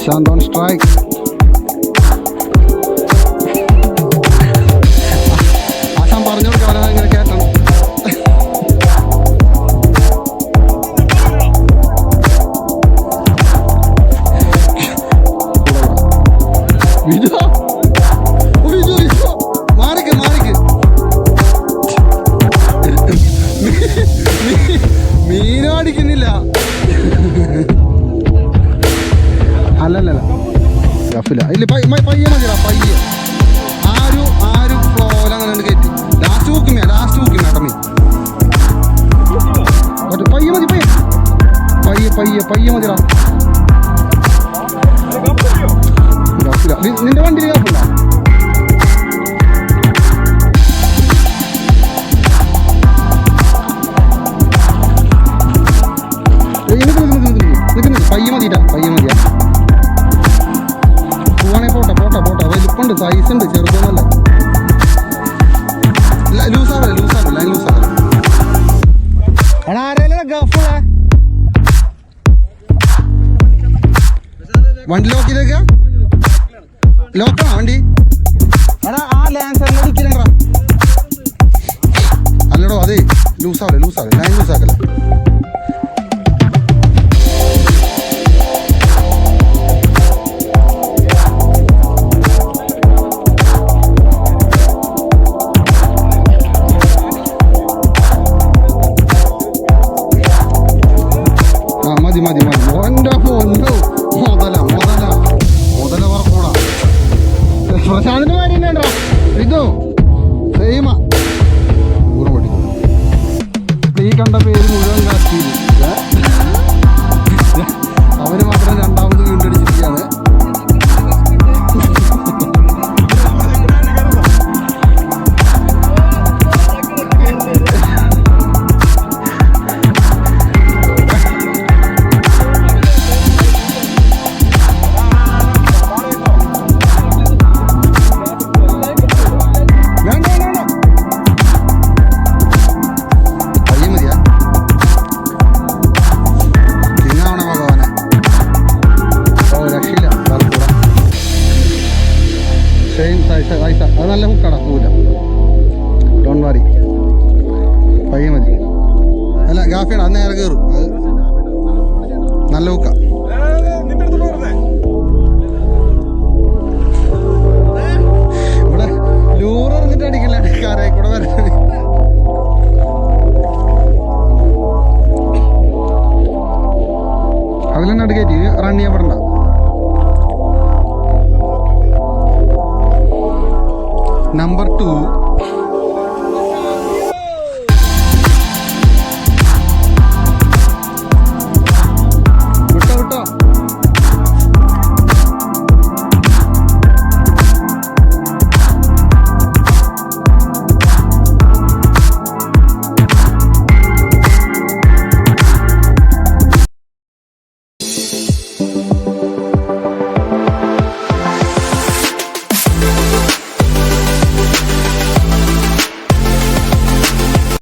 Prashant on strike. ആശാൻ പറഞ്ഞു കൊടുക്കാൻ ഇങ്ങനെ കേട്ടണം. മാറിക്ക് മീനടിക്കുന്നില്ല. അല്ലല്ല ഗഫില ഇല്ല പയ്യെ മതിടാ പയ്യെ. ആരും ഫ്ലോയിൽ അങ്ങനെ കയറ്റി ലാസ്റ്റ് നോക്കുമേ കേട്ടോ മീൻ. പയ്യെ മതി പയ്യെ മതിടാ. ഗഫില നിന്റെ വണ്ടിയിൽ ഗഫില്ല. പയ്യെ മതിയാ പോവാണെ പോട്ടെ വലിപ്പുണ്ട് സൈസ് ഉണ്ട് ചെറുതൊന്നല്ല. ലൂസാവില്ല വണ്ടി ലോക്കിലേക്കാ ലോക്കാണോ വണ്ടി? ആ ലാൻസറിനെ വിളിക്കലണ്ടാ. അല്ലടോ അതെ ലൂസാവില്ല ലൈൻ ലൂസാക്കല്ല. മതി ഓൻ്റെ പൊന്നു മുതല പറക്കൂടാ. പ്രശാന്തിന്റെ കാര്യം തന്നെയാ ഇതോ സെയിമാ ഊറപടി. ഈ കണ്ട പേര് മുഴുവൻ കാറ്റി അവര് മാത്രം രണ്ടാമത് വീണ്ടടിച്ചിരിക്കുകയാണ്. അത് നല്ല ഹുക്കാണ് പൂല. ഡോൺ വാരി പയ്യെ മതി. അല്ല ഗാഫിയാണ് അത് നേരെ കയറും. അത് നല്ല ഹുക്ക. ഇവിടെ ലൂറ് എറിഞ്ഞിട്ട് അടിക്കില്ല കാരെ കൂടെ വരാൻ. അതിലെന്നെ അടുക്കറ്റി റൺ ചെയ്യാൻ